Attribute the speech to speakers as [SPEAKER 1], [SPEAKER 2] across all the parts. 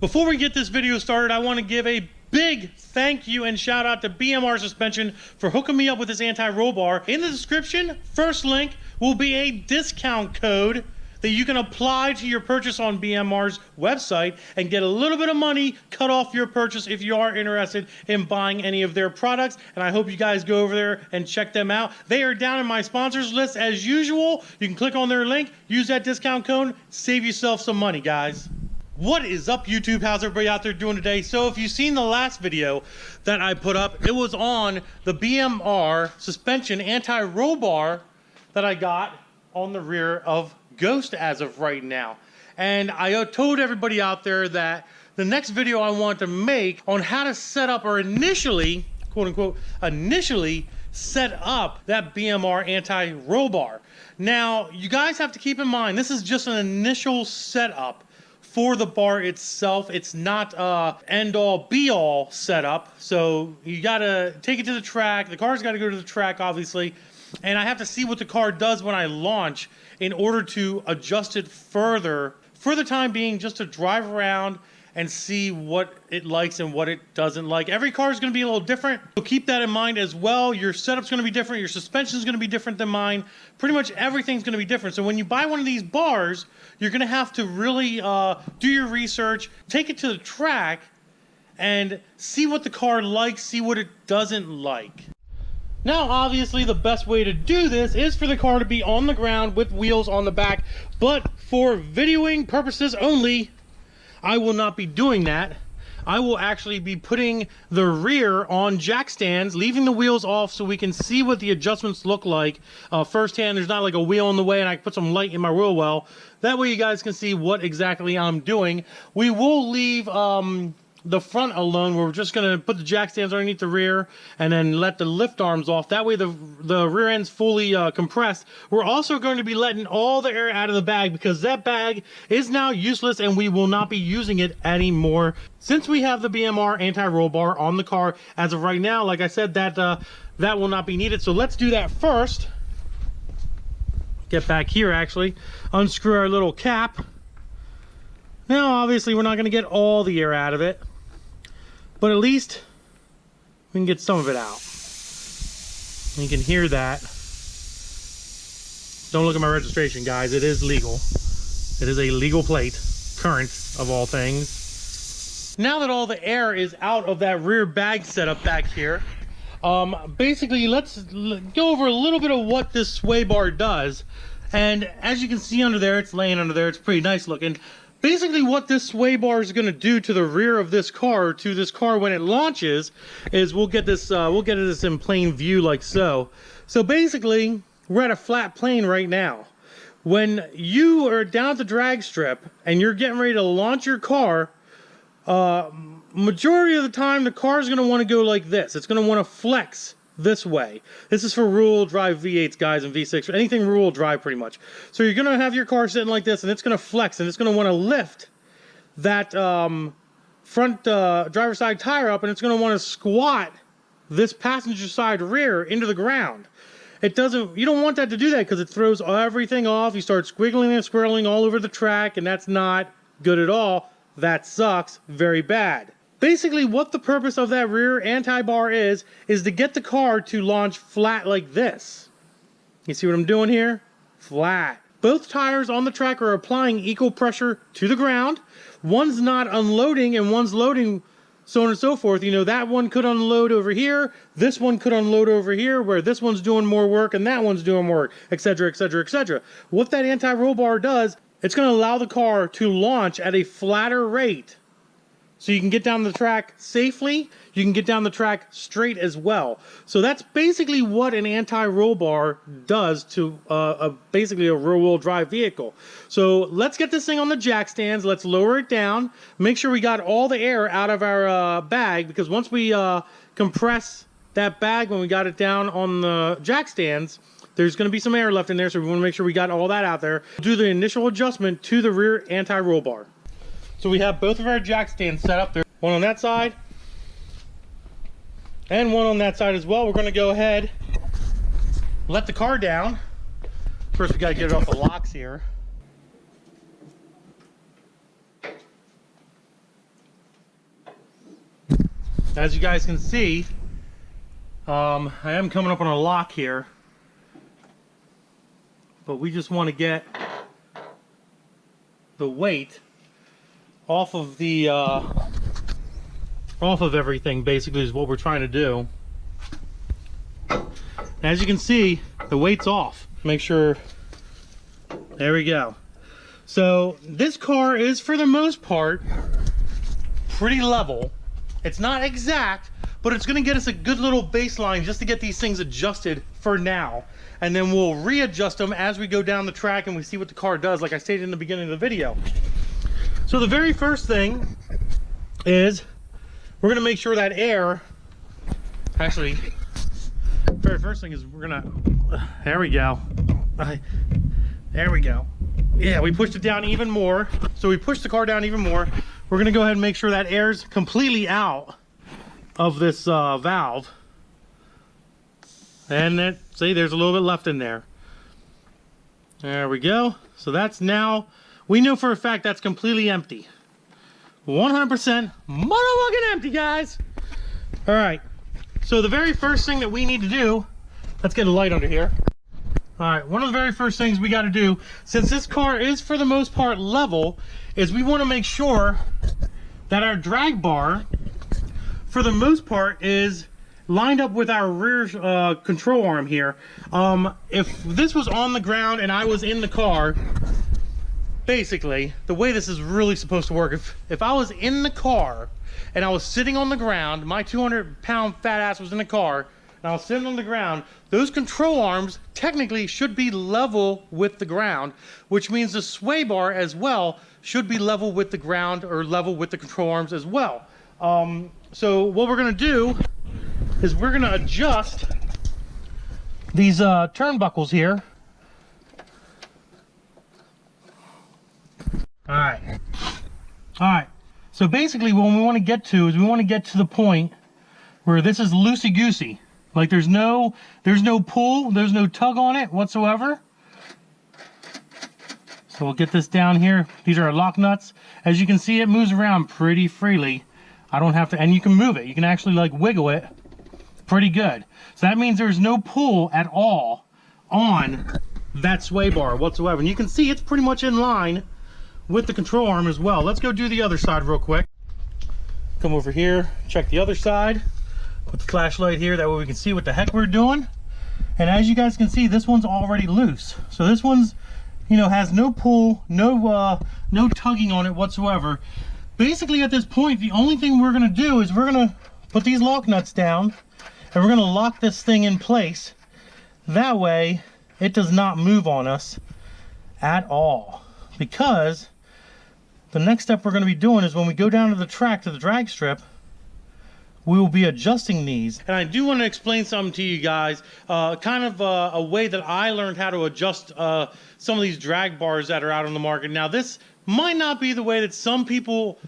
[SPEAKER 1] Before we get this video started, I want to give a big thank you and shout out to BMR Suspension for hooking me up with this anti-roll bar. In the description, first link will be a discount code that you can apply to your purchase on BMR's website and get a little bit of money cut off your purchase if you are interested in buying any of their products. And I hope you guys go over there and check them out. They are down in my sponsors list as usual. You can click on their link, use that discount code, save yourself some money, guys. What is up, YouTube? How's everybody out there doing today? So if you've seen the last video that I put up, it was on the BMR Suspension anti-roll bar that I got on the rear of Ghost as of right now. And I told everybody out there that the next video I want to make on how to set up, or initially, quote unquote, initially set up that BMR anti-roll bar. Now, you guys have to keep in mind, this is just an initial setup for the bar itself. It's not end-all be-all setup, so you gotta take it to the track. The car's got to go to the track, obviously, and I have to see what the car does when I launch in order to adjust it further. For the time being, just to drive around and see what it likes and what it doesn't like. Every car is going to be a little different, so keep that in mind as well. Your setup's going to be different, your suspension is going to be different than mine. Pretty much everything's going to be different. So when you buy one of these bars, you're going to have to really do your research, take it to the track, and see what the car likes, see what it doesn't like. Now, obviously, the best way to do this is for the car to be on the ground with wheels on the back, but for videoing purposes only, I will not be doing that. I will actually be putting the rear on jack stands, leaving the wheels off so we can see what the adjustments look like firsthand. There's not like a wheel in the way and I can put some light in my wheel well. That way you guys can see what exactly I'm doing. We will leave the front alone. We're just going to put the jack stands underneath the rear and then let the lift arms off. That way the rear end's fully compressed. We're also going to be letting all the air out of the bag because that bag is now useless and we will not be using it anymore. Since we have the BMR anti-roll bar on the car as of right now, like I said, that will not be needed. So let's do that first. Get back here, actually. Unscrew our little cap. Now, obviously, we're not going to get all the air out of it, but at least we can get some of it out. You can hear that. Don't look at my registration, guys. It is legal. It is a legal plate, current of all things. Now that all the air is out of that rear bag setup back here, basically, let's go over a little bit of what this sway bar does. And as you can see under there, it's laying under there. It's pretty nice looking. Basically, what this sway bar is going to do to the rear of this car, to this car when it launches, is we'll get this in plain view like so. So basically, we're at a flat plane right now. When you are down at the drag strip and you're getting ready to launch your car, majority of the time the car is going to want to go like this. It's going to want to flex this way. This is for rear-wheel drive V8s, guys, and V6, anything rear-wheel drive pretty much. So you're going to have your car sitting like this, and it's going to flex, and it's going to want to lift that front driver's side tire up, and it's going to want to squat this passenger side rear into the ground. You don't want that to do that because it throws everything off. You start squiggling and swirling all over the track, and that's not good at all. That sucks very bad. Basically, what the purpose of that rear anti-bar is to get the car to launch flat like this. You see what I'm doing here? Flat. Both tires on the track are applying equal pressure to the ground. One's not unloading and one's loading, so on and so forth. You know, that one could unload over here. This one could unload over here, where this one's doing more work and that one's doing more work, etc., etc., etc. What that anti-roll bar does, it's going to allow the car to launch at a flatter rate. So you can get down the track safely, you can get down the track straight as well. So that's basically what an anti-roll bar does to basically a rear-wheel drive vehicle. So let's get this thing on the jack stands, let's lower it down, make sure we got all the air out of our bag, because once we compress that bag when we got it down on the jack stands, there's going to be some air left in there, so we want to make sure we got all that out there. Do the initial adjustment to the rear anti-roll bar. So we have both of our jack stands set up there. One on that side and one on that side as well. We're going to go ahead, let the car down. First we got to get it off the locks here. as you guys can see, I am coming up on a lock here, but we just want to get the weight off of the off of everything, basically, is what we're trying to do. As you can see, the weight's off. Make sure, there we go. So this car is, for the most part, pretty level. It's not exact, but it's gonna get us a good little baseline just to get these things adjusted for now. And then we'll readjust them as we go down the track and we see what the car does, like I stated in the beginning of the video. So the very first thing is we're gonna make sure that air, actually, very first thing is we're gonna, there we go. There we go. Yeah, we pushed it down even more. So we pushed the car down even more. We're gonna go ahead and make sure that air's completely out of this valve. And then, see, there's a little bit left in there. There we go. So that's now, we know for a fact that's completely empty. 100% motherfucking empty, guys. All right. So the very first thing that we need to do, let's get a light under here. All right, one of the very first things we got to do, since this car is for the most part level, is we want to make sure that our drag bar, for the most part, is lined up with our rear control arm here. If this was on the ground and I was in the car, basically, the way this is really supposed to work, if I was in the car and I was sitting on the ground, my 200-pound fat ass was in the car, and I was sitting on the ground, those control arms technically should be level with the ground, which means the sway bar as well should be level with the ground or level with the control arms as well. So what we're gonna do is we're gonna adjust these turnbuckles here. All right. So basically what we want to get to is we want to get to the point where this is loosey-goosey. Like there's no pull, there's no tug on it whatsoever. So we'll get this down here. These are our lock nuts. As you can see, it moves around pretty freely. I don't have to, and you can move it. You can actually like wiggle it pretty good. So that means there's no pull at all on that sway bar whatsoever. And you can see it's pretty much in line with the control arm as well. Let's go do the other side real quick. Come over here, check the other side. Put the flashlight here, that way we can see what the heck we're doing. And as you guys can see, this one's already loose. So this one's, you know, has no pull, no tugging on it whatsoever. Basically at this point, the only thing we're gonna do is we're gonna put these lock nuts down and we're gonna lock this thing in place. That way, it does not move on us at all. Because the next step we're gonna be doing is when we go down to the track, to the drag strip, we will be adjusting these. And I do want to explain something to you guys, kind of a way that I learned how to adjust some of these drag bars that are out on the market. Now this might not be the way that some people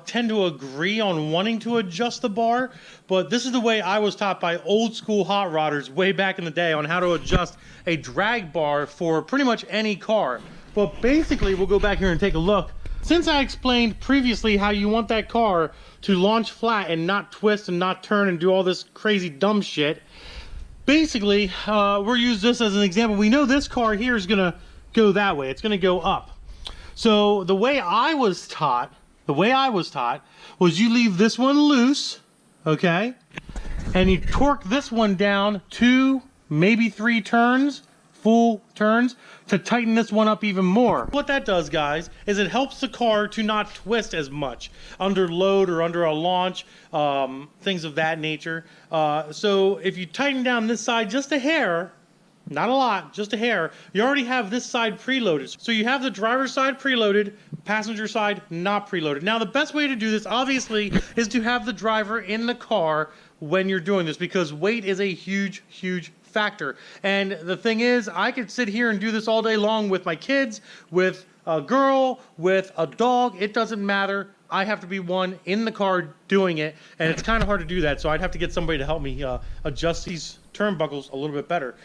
[SPEAKER 1] tend to agree on wanting to adjust the bar, but this is the way I was taught by old school hot rodders way back in the day on how to adjust a drag bar for pretty much any car. But basically, we'll go back here and take a look. Since I explained previously how you want that car to launch flat and not twist and not turn and do all this crazy dumb shit, basically, we'll use this as an example. We know this car here is gonna go that way. It's gonna go up. So the way I was taught was you leave this one loose, okay? And you torque this one down 2, maybe 3 turns, full turns, to tighten this one up even more. What that does, guys, is it helps the car to not twist as much under load or under a launch, things of that nature. So if you tighten down this side just a hair, not a lot, just a hair, you already have this side preloaded. So you have the driver's side preloaded, passenger side not preloaded. Now the best way to do this, obviously, is to have the driver in the car when you're doing this, because weight is a huge, huge factor. And the thing is, I could sit here and do this all day long with my kids, with a girl, with a dog. It doesn't matter. I have to be one in the car doing it, and it's kind of hard to do that, so I'd have to get somebody to help me adjust these turnbuckles a little bit better.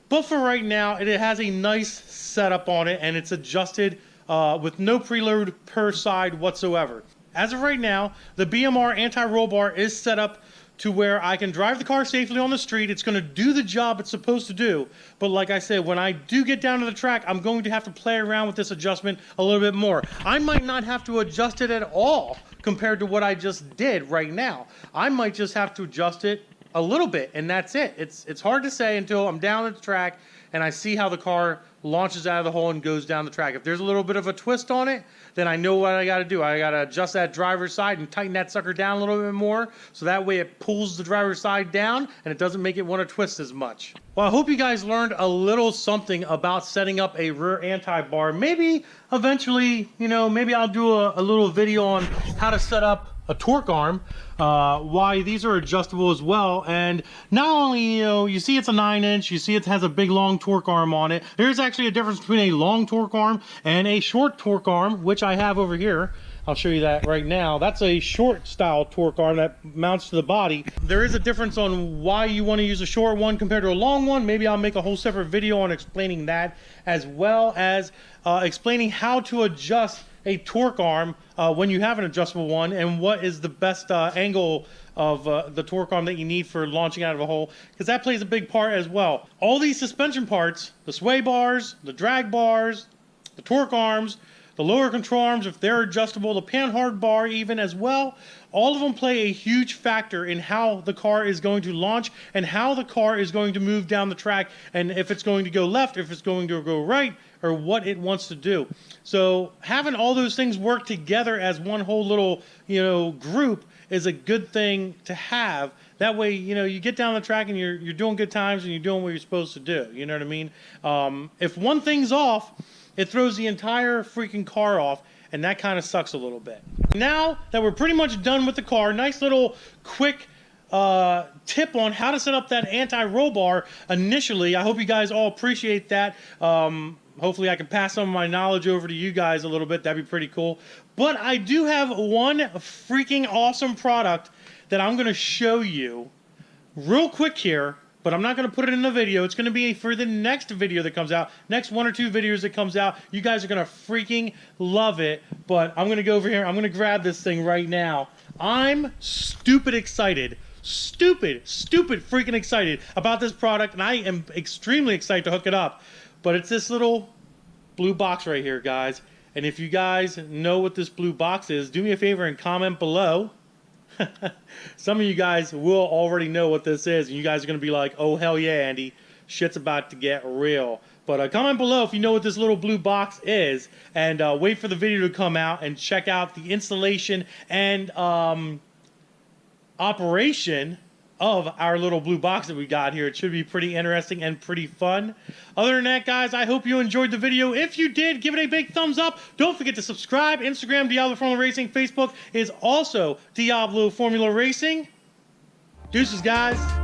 [SPEAKER 1] But for right now, it has a nice setup on it, and it's adjusted with no preload per side whatsoever. As of right now, the BMR anti-roll bar is set up to where I can drive the car safely on the street. It's going to do the job it's supposed to do. But like I said, when I do get down to the track, I'm going to have to play around with this adjustment a little bit more. I might not have to adjust it at all compared to what I just did right now. I might just have to adjust it a little bit, and that's it. It's hard to say until I'm down at the track and I see how the car launches out of the hole and goes down the track. If there's a little bit of a twist on it, then I know what I got to do. I got to adjust that driver's side and tighten that sucker down a little bit more, so that way it pulls the driver's side down and it doesn't make it want to twist as much. Well, I hope you guys learned a little something about setting up a rear anti-bar. Maybe eventually, maybe I'll do a little video on how to set up a torque arm, why these are adjustable as well. And not only, you see it's a 9-inch, you see it has a big long torque arm on it. There's actually a difference between a long torque arm and a short torque arm, which I have over here. I'll show you that right now. That's a short style torque arm that mounts to the body. There is a difference on why you want to use a short one compared to a long one. Maybe I'll make a whole separate video on explaining that, as well as explaining how to adjust a torque arm when you have an adjustable one, and what is the best angle of the torque arm that you need for launching out of a hole, because that plays a big part as well. All these suspension parts, the sway bars, the drag bars, the torque arms, the lower control arms, if they're adjustable, the panhard bar even as well, all of them play a huge factor in how the car is going to launch and how the car is going to move down the track, and if it's going to go left, if it's going to go right, or what it wants to do. So having all those things work together as one whole little, group is a good thing to have. That way, you get down the track and you're doing good times and you're doing what you're supposed to do. You know what I mean? If one thing's off, it throws the entire freaking car off, and that kind of sucks a little bit. Now that we're pretty much done with the car, nice little quick tip on how to set up that anti-roll bar initially. I hope you guys all appreciate that. Hopefully I can pass some of my knowledge over to you guys a little bit. That'd be pretty cool. But I do have one freaking awesome product that I'm going to show you real quick here, but I'm not going to put it in the video. It's going to be for the next video that comes out, next 1 or 2 videos that comes out. You guys are going to freaking love it. But I'm going to go over here. I'm going to grab this thing right now. I'm stupid excited. Stupid freaking excited about this product, and I am extremely excited to hook it up. But it's this little blue box right here, guys. And if you guys know what this blue box is, do me a favor and comment below. Some of you guys will already know what this is, and you guys are going to be like, oh, hell yeah, Andy. Shit's about to get real. But comment below if you know what this little blue box is, and wait for the video to come out and check out the installation and operation of our little blue box that we got here. It should be pretty interesting and pretty fun. Other than that, guys, I hope you enjoyed the video. If you did, give it a big thumbs up. Don't forget to subscribe. Instagram, Diablo Formula Racing. Facebook is also Diablo Formula Racing. Deuces, guys.